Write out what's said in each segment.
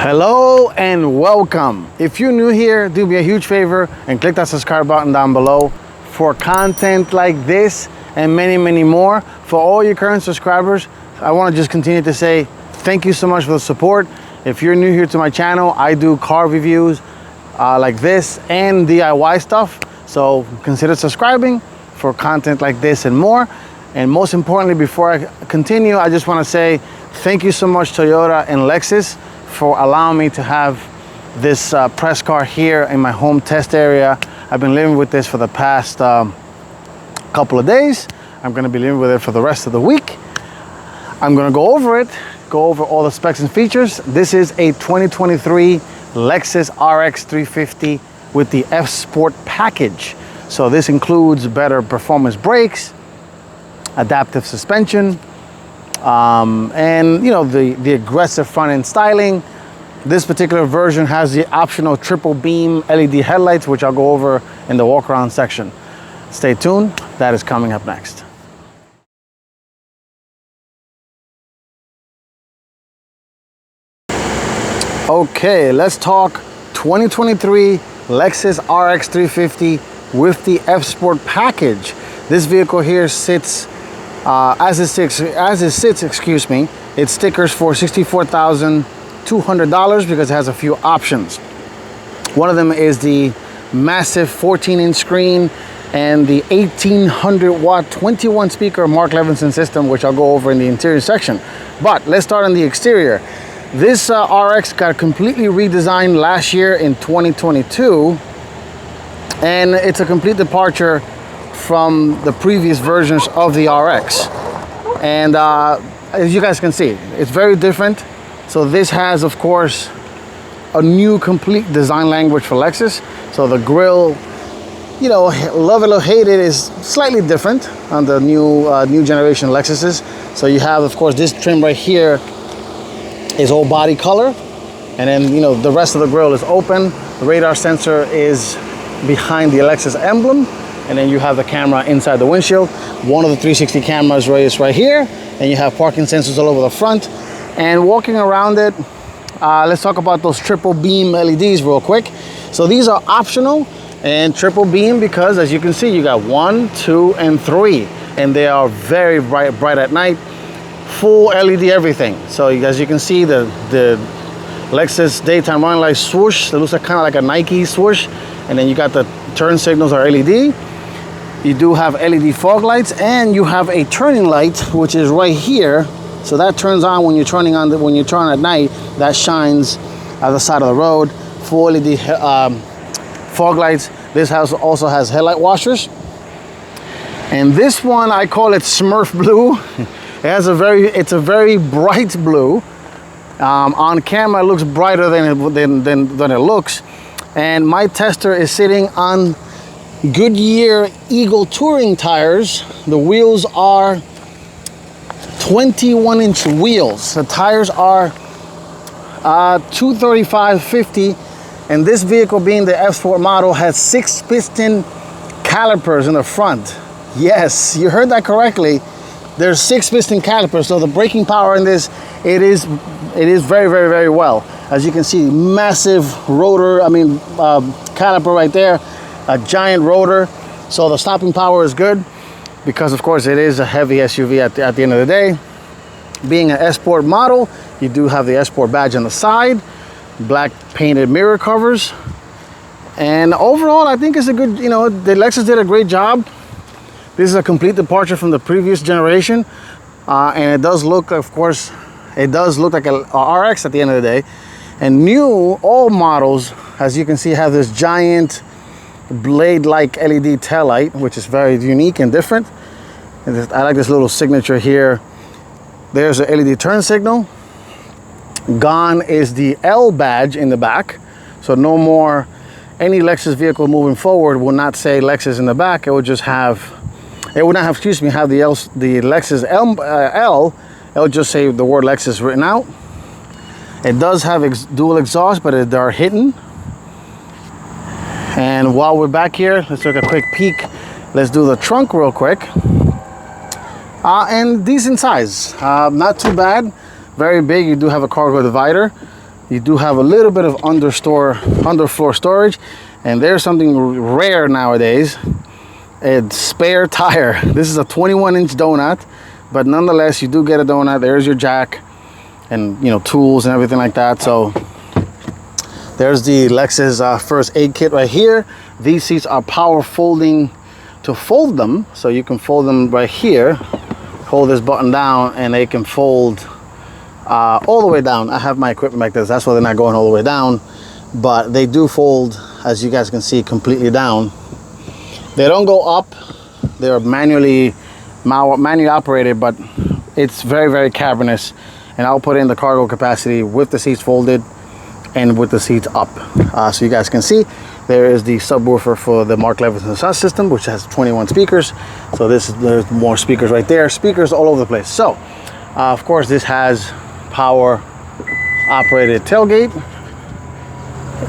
Hello and welcome. If you're new here, do me a huge favor and click that subscribe button down below for content like this and many more. For all your current subscribers, I want to just continue to say thank you so much for the support. If you're new here to my channel, I do car reviews like this and DIY stuff, so consider subscribing for content like this and more. And most importantly, before I continue, I just want to say thank you so much Toyota and Lexus for allowing me to have this press car here in my home test area. I've been living with this for the past couple of days. I'm going to be living with it for the rest of the week. I'm going to go over all the specs and features. This is a 2023 Lexus RX350 with the F-Sport package. So this includes better performance brakes, adaptive suspension, and the aggressive front end styling. This particular version has the optional triple beam LED headlights, which I'll go over in the walk around section. Stay tuned, that is coming up next. Okay, let's talk 2023 Lexus RX350 with the F-Sport package. This vehicle here sits as it sits, it stickers for $64,200 because it has a few options. One of them is the massive 14-inch screen and the 1800-watt 21-speaker Mark Levinson system, which I'll go over in the interior section. But let's start on the exterior. This RX got completely redesigned last year in 2022, and it's a complete departure from the previous versions of the RX. And as you guys can see, it's very different. So this has, of course, a new complete design language for Lexus. So the grille, love it or hate it, is slightly different on the new generation Lexuses. So you have, of course, this trim right here is all body color, and then the rest of the grille is open. The radar sensor is behind the Lexus emblem, and then you have the camera inside the windshield. One of the 360 cameras is right here, and you have parking sensors all over the front. And walking around it, let's talk about those triple beam LEDs real quick. So these are optional and triple beam because, as you can see, you got 1, 2, and 3, and they are very bright at night. Full LED everything. So as you can see, the Lexus daytime running light swoosh, it looks like kind of like a Nike swoosh, and then you got the turn signals are LED. You do have LED fog lights, and you have a turning light, which is right here. So that turns on when you're turning on when you turn at night. That shines at the side of the road. Full LED fog lights. This house also has headlight washers. And this one, I call it Smurf blue. It's a very bright blue. On camera, it looks brighter than it looks. And my tester is sitting on Goodyear Eagle touring tires. The wheels are 21-inch wheels. The tires are 235/50, and this vehicle, being the F-Sport model, has 6 piston calipers in the front. Yes, you heard that correctly. There's 6 piston calipers, so the braking power in this, it is very well. As you can see, massive rotor, caliper right there, a giant rotor. So the stopping power is good because, of course, it is a heavy SUV at the end of the day. Being an S-Sport model, you do have the S-Sport badge on the side, black painted mirror covers. And overall, I think it's a good, the Lexus did a great job. This is a complete departure from the previous generation. And it does look, of course, like a RX at the end of the day. And all models, as you can see, have this giant blade-like LED taillight, which is very unique and different. And I like this little signature here. There's a LED turn signal. Gone is the L badge in the back. So no more, any Lexus vehicle moving forward will not say Lexus in the back. It will just have, the Lexus L. It'll just say the word Lexus written out. It does have dual exhaust, but they are hidden. And while we're back here, let's take a quick peek. Let's do the trunk real quick. And decent size, not too bad. Very big. You do have a cargo divider. You do have a little bit of underfloor storage, and there's something rare nowadays. It's spare tire. This is a 21-inch donut, but nonetheless, you do get a donut. There's your jack, and you know, tools and everything like that. So there's the Lexus first aid kit right here. These seats are power folding to fold them, so you can fold them right here. Hold this button down, and they can fold all the way down. I have my equipment like this, that's why they're not going all the way down, but they do fold, as you guys can see, completely down. They don't go up. They're manually operated, but it's very, very cavernous. And I'll put in the cargo capacity with the seats folded and with the seats up, so you guys can see. There is the subwoofer for the Mark Levinson sound system, which has 21 speakers. So there's more speakers right there, speakers all over the place. So of course, this has power operated tailgate,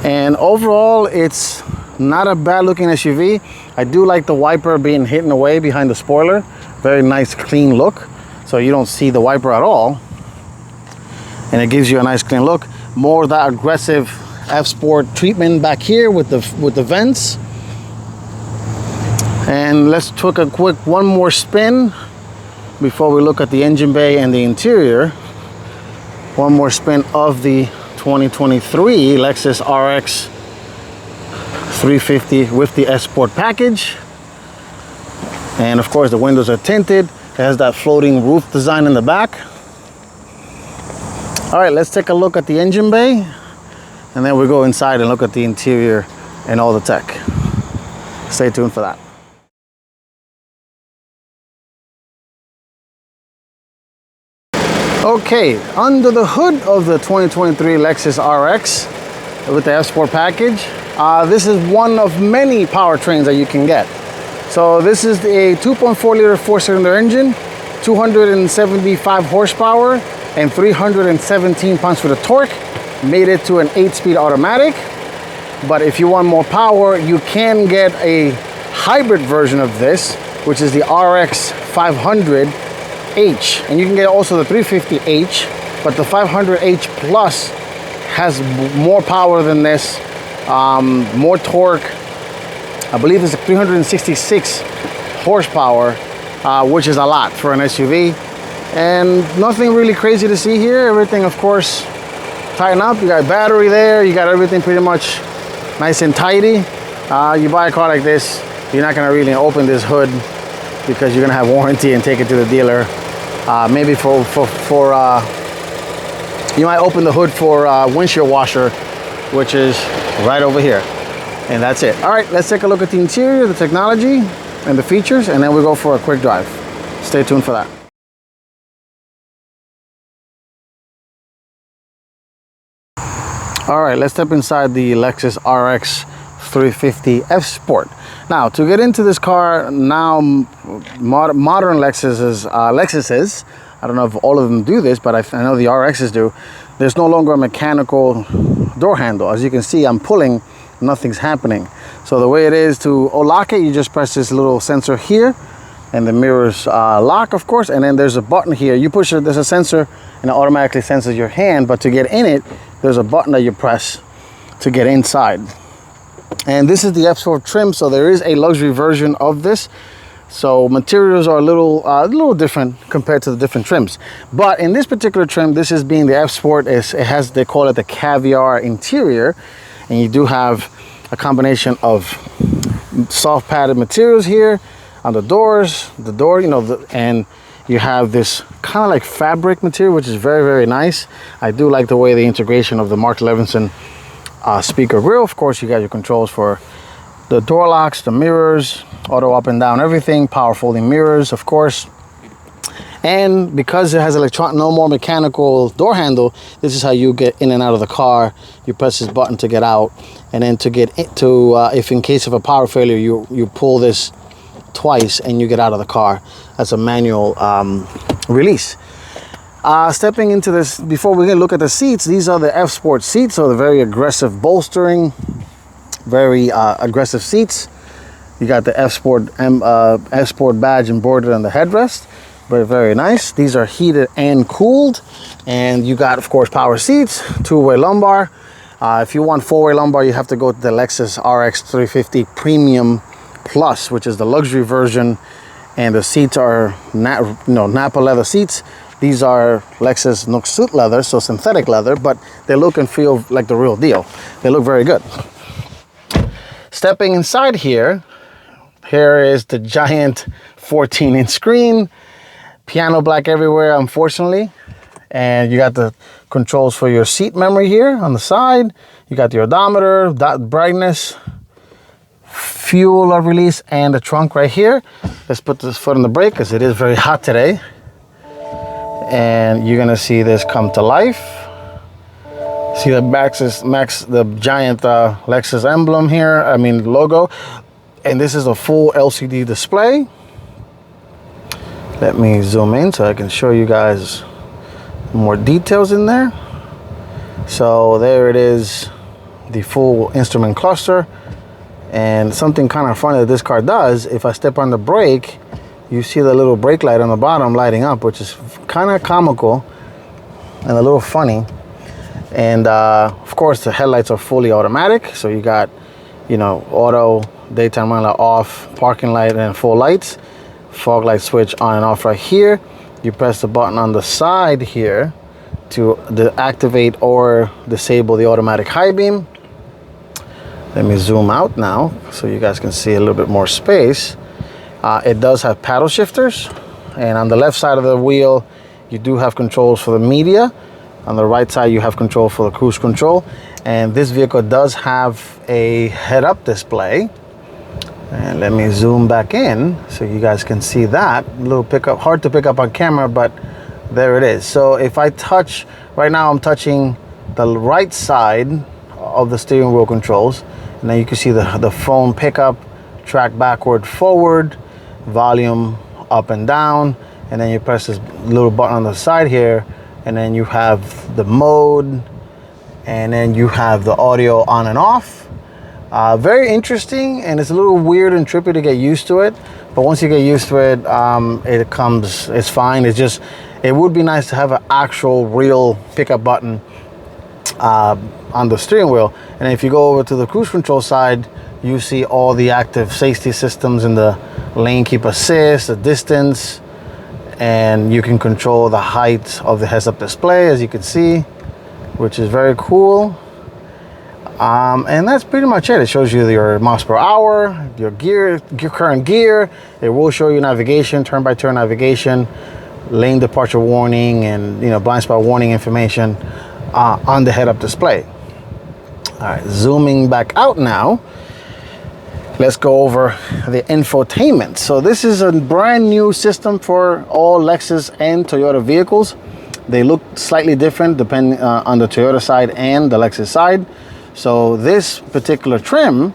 and overall it's not a bad looking SUV. I do like the wiper being hidden away behind the spoiler. Very nice clean look, so you don't see the wiper at all, and it gives you a nice clean look. More of that aggressive F-Sport treatment back here with the vents. And let's take a quick one more spin before we look at the engine bay and the interior. One more spin of the 2023 Lexus RX350 with the S-Sport package. And of course, the windows are tinted. It has that floating roof design in the back. All right, let's take a look at the engine bay, and then we go inside and look at the interior and all the tech. Stay tuned for that. Okay, under the hood of the 2023 Lexus RX with the F-Sport package, this is one of many powertrains that you can get. So this is a 2.4 liter four-cylinder engine, 275 horsepower, and 317 pounds-feet of torque. Made it to an 8-speed automatic. But if you want more power, you can get a hybrid version of this, which is the RX500H, and you can get also the 350H, but the 500H Plus has more power than this, more torque. I believe it's 366 horsepower, which is a lot for an SUV. And nothing really crazy to see here. Everything, of course, tighten up. You got battery there. You got everything pretty much nice and tidy. You buy a car like this, you're not gonna really open this hood because you're gonna have warranty and take it to the dealer. Maybe you might open the hood for windshield washer, which is right over here. And that's it. All right, let's take a look at the interior, the technology, and the features, and then we go for a quick drive. Stay tuned for that. All right, let's step inside the Lexus RX350 F-Sport. Now, to get into this car, now modern Lexuses, I don't know if all of them do this, but I know the RXs do. There's no longer a mechanical door handle. As you can see, I'm pulling, nothing's happening. So the way it is to lock it, you just press this little sensor here, and the mirrors lock, of course, and then there's a button here. You push it, there's a sensor, and it automatically senses your hand, but to get in it, there's a button that you press to get inside. And this is the F-Sport trim, so there is a luxury version of this. So materials are a little different compared to the different trims. But in this particular trim, this is being the F-Sport, it has, they call it the caviar interior, and you do have a combination of soft padded materials here on the doors, you know, and you have this kind of like fabric material, which is very, very nice. I do like the way the integration of the Mark Levinson speaker grille. Of course, you got your controls for the door locks, the mirrors, auto up and down, everything, power folding mirrors, of course. And because it has no more mechanical door handle, this is how you get in and out of the car. You press this button to get out, and then to get into, if in case of a power failure, you pull this twice and you get out of the car. That's a manual release. Stepping into this, before we look at the seats, these are the F-Sport seats, so the very aggressive bolstering, very aggressive seats. You got the F-Sport badge embroidered on the headrest, Very, very nice. These are heated and cooled. And you got, of course, power seats, two-way lumbar. If you want four-way lumbar, you have to go to the Lexus RX350 Premium Plus, which is the luxury version. And the seats are Napa leather seats. These are Lexus Noxut leather, so synthetic leather, but they look and feel like the real deal. They look very good. Stepping inside here, here is the giant 14-inch screen. Piano black everywhere, unfortunately. And you got the controls for your seat memory here on the side. You got the odometer, dot brightness, fuel release, and the trunk right here. Let's put this foot on the brake because it is very hot today. And you're gonna see this come to life. See the the giant Lexus emblem here, logo. And this is a full LCD display. Let me zoom in so I can show you guys more details in there. So there it is, the full instrument cluster. And something kind of funny that this car does, if I step on the brake, you see the little brake light on the bottom lighting up, which is kind of comical and a little funny. And of course the headlights are fully automatic. So you got, auto, daytime running light off, parking light and full lights, fog light switch on and off right here. You press the button on the side here to activate or disable the automatic high beam. Let me zoom out now so you guys can see a little bit more space. It does have paddle shifters, and on the left side of the wheel you do have controls for the media. On the right side you have control for the cruise control, and this vehicle does have a head-up display. And let me zoom back in so you guys can see that. A little pickup, hard to pick up on camera, but there it is. So if I touch, right now I'm touching the right side of the steering wheel controls, and then you can see the phone pickup, track backward, forward, volume up and down, and then you press this little button on the side here, and then you have the mode, and then you have the audio on and off. Very interesting, and it's a little weird and trippy to get used to it, but once you get used to it, it's fine. It would be nice to have an actual real pickup button on the steering wheel. And if you go over to the cruise control side, you see all the active safety systems in the lane keep assist, the distance, and you can control the height of the heads-up display, as you can see, which is very cool. And that's pretty much it. It shows you your miles per hour, your current gear. It will show you navigation, turn-by-turn navigation, lane departure warning, and blind spot warning information on the head-up display. All right, zooming back out now. Let's go over the infotainment. So this is a brand new system for all Lexus and Toyota vehicles. They look slightly different depending on the Toyota side and the Lexus side. So this particular trim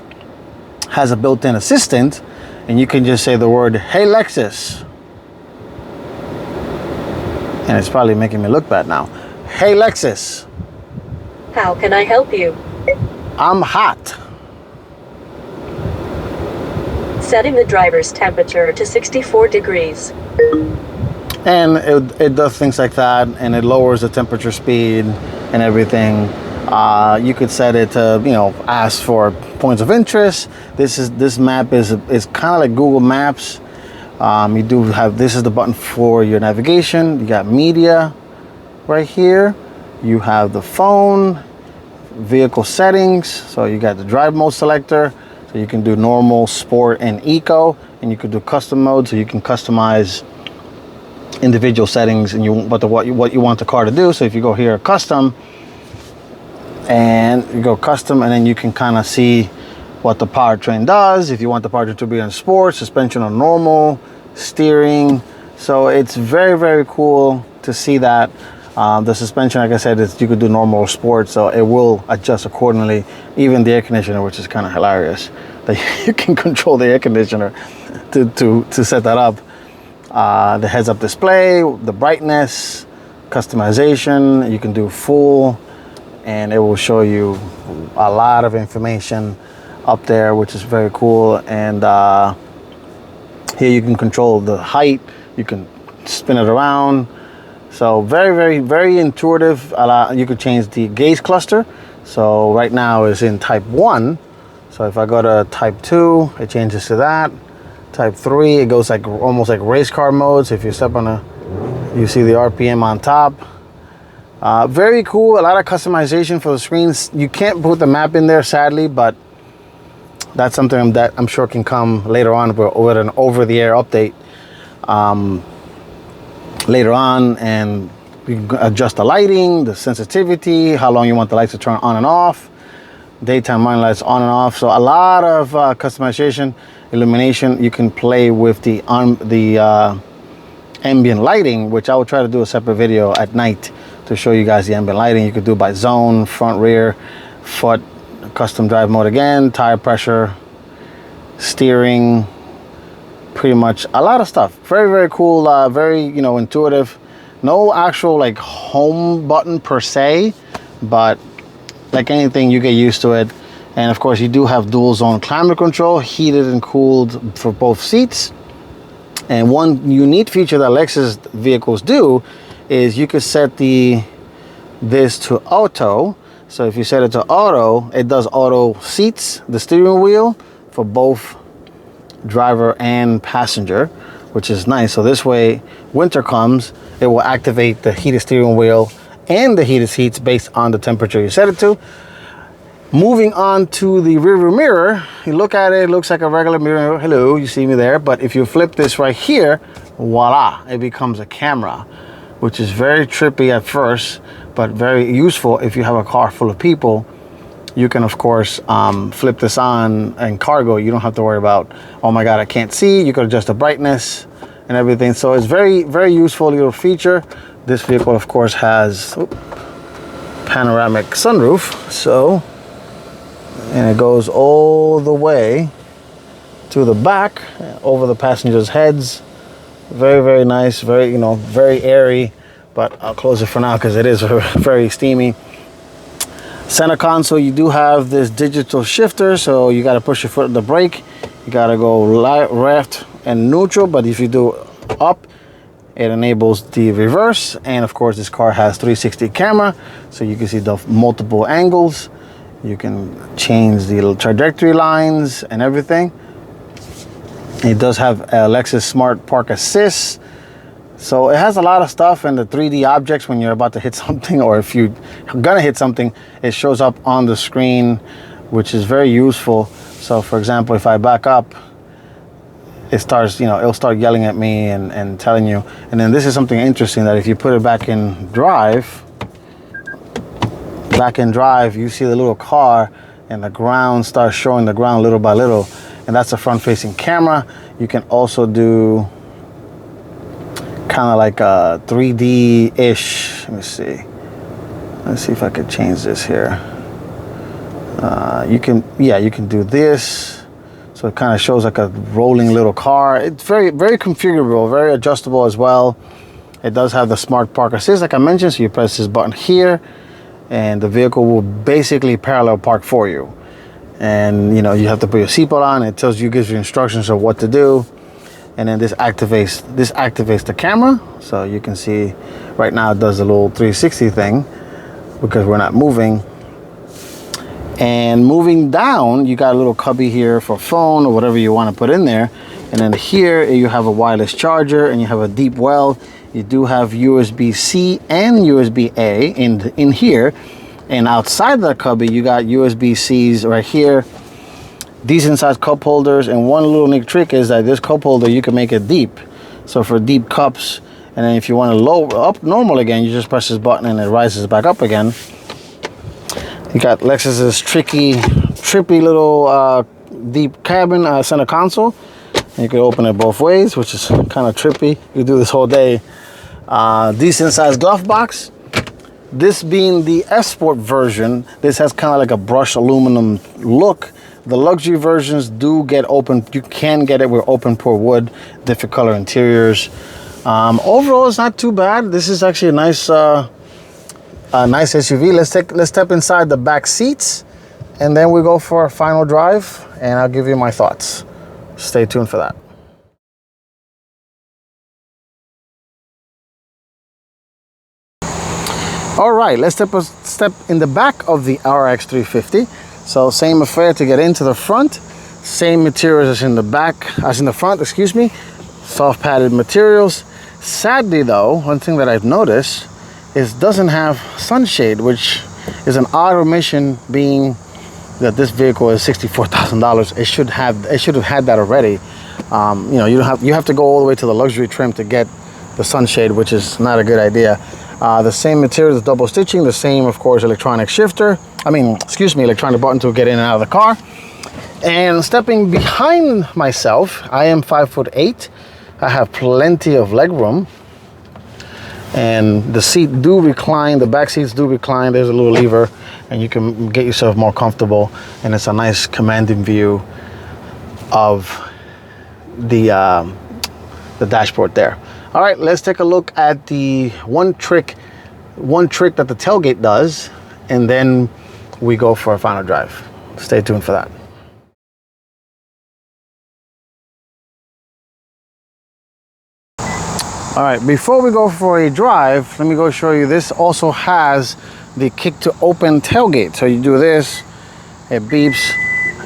has a built-in assistant, and you can just say the word, "Hey Lexus." And it's probably making me look bad now. "Hey Lexus. How can I help you?" "I'm hot." Setting the driver's temperature to 64 degrees. And it does things like that, and it lowers the temperature speed and everything. You could set it to, ask for points of interest. This map is kind of like Google Maps. You do have, this is the button for your navigation. You got media right here. You have the phone, vehicle settings. So you got the drive mode selector. So you can do normal, sport, and eco, and you can do custom mode. So you can customize individual settings and what you want the car to do. So if you go here, custom, and you go custom, and then you can kind of see what the powertrain does. If you want the powertrain to be on sport, suspension on normal, steering. So it's very, very cool to see that. The suspension, like I said, you could do normal or sport, so it will adjust accordingly. Even the air conditioner, which is kind of hilarious, that you can control the air conditioner to set that up. The heads-up display, the brightness, customization. You can do full, and it will show you a lot of information up there, which is very cool. And here you can control the height. You can spin it around. So very intuitive. You could change the gauge cluster. So right now it's in type 1. So if I go to type 2, it changes to that. Type 3, it goes like almost like race car mode. So if you step on you see the RPM on top. Very cool. A lot of customization for the screens. You can't put the map in there, sadly, but that's something that I'm sure can come later on with an over-the-air update later on, and you can adjust the lighting, the sensitivity, how long you want the lights to turn on and off, daytime running lights on and off. So a lot of customization, illumination. You can play with the ambient lighting, which I will try to do a separate video at night to show you guys the ambient lighting. You could do by zone, front, rear, foot, custom drive mode again, tire pressure, steering, pretty much a lot of stuff. Very cool, very, you know, intuitive. No actual like home button per se, but like anything, you get used to it. And of course you do have dual zone climate control, heated and cooled for both seats. And one unique feature that Lexus vehicles do is you could set this to auto. So if you set it to auto, it does auto seats, the steering wheel for both driver and passenger, which is nice. So this way, winter comes, it will activate the heated steering wheel and the heated seats based on the temperature you set it to. Moving on to the rearview mirror, you look at it, it looks like a regular mirror. Hello, you see me there. But if you flip this right here, voila, it becomes a camera, which is very trippy at first, but very useful if you have a car full of people. You can, of course, flip this on in cargo. You don't have to worry about, oh my God, I can't see. You can adjust the brightness and everything. So it's very useful little feature. This vehicle, of course, has panoramic sunroof. So, and it goes all the way to the back, over the passengers' heads. Very nice, very airy, but I'll close it for now because it is very steamy. Center console, you do have this digital shifter, so you got to push your foot on the brake. You got to go left and neutral, but if you do up, it enables the reverse. And of course, this car has 360 camera, so you can see the multiple angles. You can change the little trajectory lines and everything. It does have a Lexus Smart Park Assist. So it has a lot of stuff, and the 3D objects when you're about to hit something, or if you're gonna hit something, it shows up on the screen, which is very useful. So for example, if I back up, it starts, it'll start yelling at me and telling you. And then this is something interesting, that if you put it back in drive, you see the little car and the ground starts showing the ground little by little. And that's a front facing camera. You can also do kind of like a 3D-ish. Let me see. Let's see if I could change this here. You can do this. So it kind of shows like a rolling little car. It's very configurable, very adjustable as well. It does have the Smart Park Assist, like I mentioned. So you press this button here, and the vehicle will basically parallel park for you. And you have to put your seatbelt on. It gives you instructions of what to do. And then this activates the camera. So you can see right now it does a little 360 thing because we're not moving. And moving down, you got a little cubby here for phone or whatever you want to put in there. And then here you have a wireless charger, and you have a deep well. You do have USB-C and USB-A in here. And outside the cubby, you got USB-Cs right here. Decent sized cup holders, and one little neat trick is that this cup holder, you can make it deep. So for deep cups, and then if you want to lower up normal again, you just press this button and it rises back up again. You got Lexus's trippy little deep cabin center console. And you can open it both ways, which is kind of trippy. You can do this whole day. Decent sized glove box. This being the F-Sport version, this has kind of like a brushed aluminum look. The luxury versions do get open. You can get it with open pore wood, different color interiors. Overall, it's not too bad. This is actually a nice SUV. Let's step inside the back seats, and then we go for a final drive, and I'll give you my thoughts. Stay tuned for that. All right, let's step in the back of the RX350. So same affair to get into the front. Same materials as in the back, as in the front, excuse me. Soft padded materials. Sadly though, one thing that I've noticed is doesn't have sunshade, which is an odd omission, being that this vehicle is $64,000. It should have had that already. You know, you have to go all the way to the luxury trim to get the sunshade, which is not a good idea. The same materials, double stitching, the same, of course, electronic shifter. Electronic button to get in and out of the car. And stepping behind myself, I am 5'8". I have plenty of leg room. And the seat do recline, the back seats do recline. There's a little lever and you can get yourself more comfortable. And it's a nice commanding view of the dashboard there. All right, let's take a look at the one trick that the tailgate does, and then we go for a final drive. Stay tuned for that. All right, before we go for a drive, let me go show you. This also has the kick to open tailgate. So you do this, it beeps,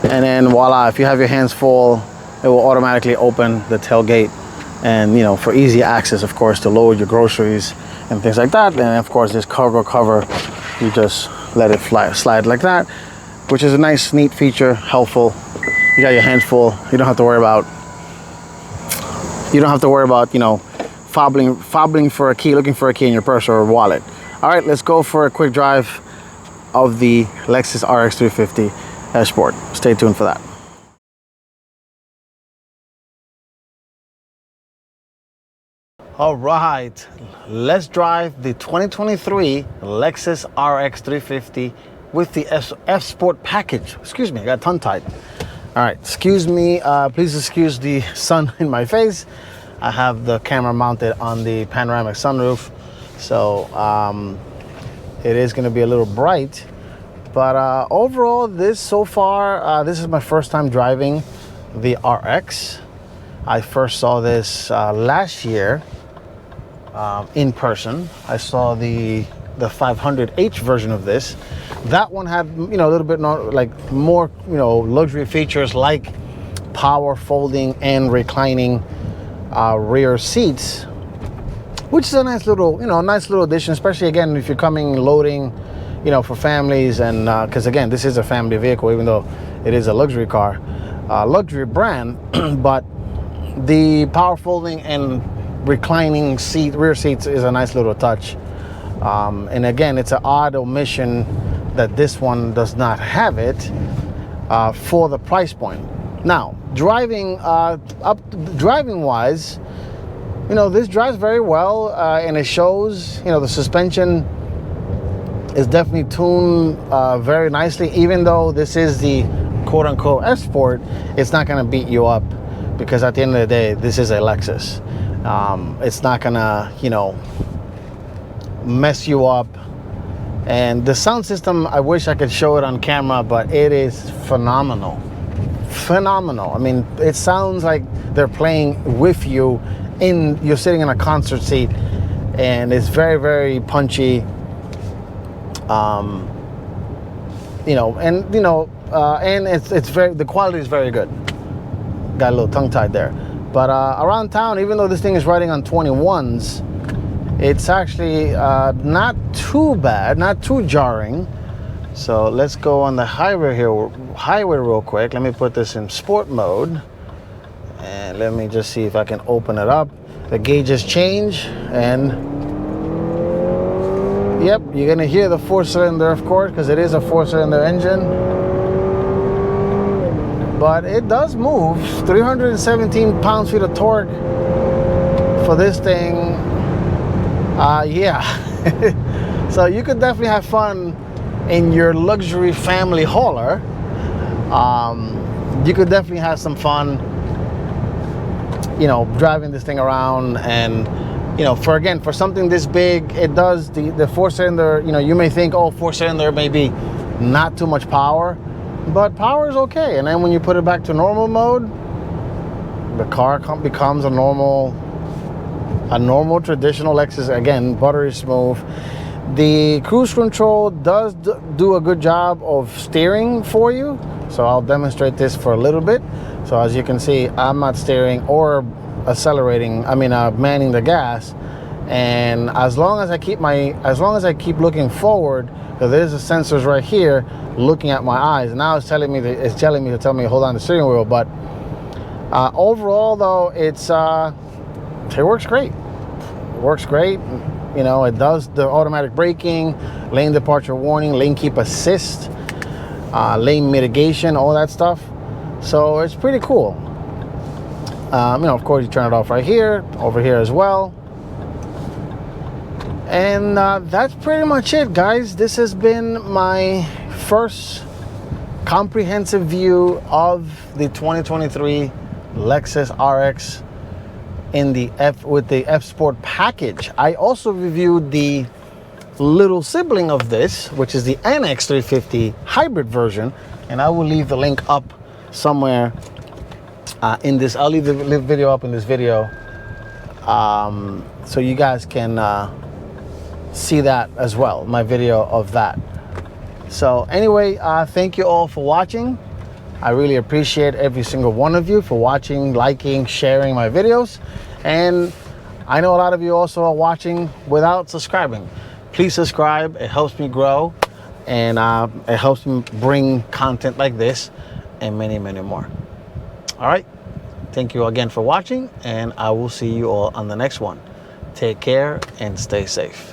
and then voila, if you have your hands full, it will automatically open the tailgate. And you know, for easy access, of course, to load your groceries and things like that. And of course, this cargo cover, you just let it slide like that, which is a nice, neat feature, helpful. You got your hands full. You don't have to worry about, you know, fobbling for a key, looking for a key in your purse or wallet. All right, let's go for a quick drive of the Lexus RX350 F-Sport. Stay tuned for that. All right, let's drive the 2023 Lexus RX350 with the F-Sport package. Excuse me, I got tongue-tied. All right, excuse me, please excuse the sun in my face. I have the camera mounted on the panoramic sunroof, so it is gonna be a little bright. But overall, this is my first time driving the RX. I first saw this last year. In person. I saw the 500H version of this. That one had, you know, a little bit more, you know, luxury features like power folding and reclining rear seats, which is a nice little, you know, nice little addition, especially again if you're coming loading, you know, for families. And because again, this is a family vehicle, even though it is a luxury car, luxury brand. But the power folding and reclining rear seats is a nice little touch. And again, it's an odd omission that this one does not have it for the price point. Now, driving wise, you know, this drives very well, and it shows. You know, the suspension is definitely tuned very nicely. Even though this is the quote-unquote F-Sport, it's not going to beat you up, because at the end of the day, this is a Lexus. It's not gonna, you know, mess you up. And the sound system, I wish I could show it on camera, but it is phenomenal. I mean, it sounds like they're playing with you. You're sitting in a concert seat, and it's very, very punchy. You know, and it's very, the quality is very good. Got a little tongue-tied there. But around town, even though this thing is riding on 21s, it's actually not too bad, not too jarring. So let's go on the highway real quick. Let me put this in sport mode. And let me just see if I can open it up. The gauges change, and yep, you're gonna hear the 4-cylinder, of course, because it is a 4-cylinder engine. But it does move. 317 pounds-feet of torque for this thing. Yeah. So you could definitely have fun in your luxury family hauler. You could definitely have some fun, you know, driving this thing around. And you know, for something this big, it does the 4-cylinder. You know, you may think, oh, 4-cylinder may be not too much power. But power is okay, and then when you put it back to normal mode, the car becomes a normal traditional Lexus. Again, buttery smooth. The cruise control does do a good job of steering for you. So I'll demonstrate this for a little bit. So as you can see, I'm not steering or accelerating, manning the gas. And as long as I keep looking forward, because there's the sensors right here looking at my eyes. Now it's telling me to tell me hold on the steering wheel. But overall though, it works great. It works great. You know, it does the automatic braking, lane departure warning, lane keep assist, lane mitigation, all that stuff. So it's pretty cool. Of course, you turn it off right here, over here as well. And that's pretty much it, guys. This has been my first comprehensive view of the 2023 Lexus RX with the F-Sport package. I also reviewed the little sibling of this, which is the NX350 hybrid version, and I will leave the link up somewhere in this. I'll leave the video up in this video, so you guys can see that as well, my video of that. So anyway, thank you all for watching. I really appreciate every single one of you for watching, liking, sharing my videos. And I know a lot of you also are watching without subscribing. Please subscribe. It helps me grow, and it helps me bring content like this and many, many more. All right. Thank you again for watching, and I will see you all on the next one. Take care and stay safe.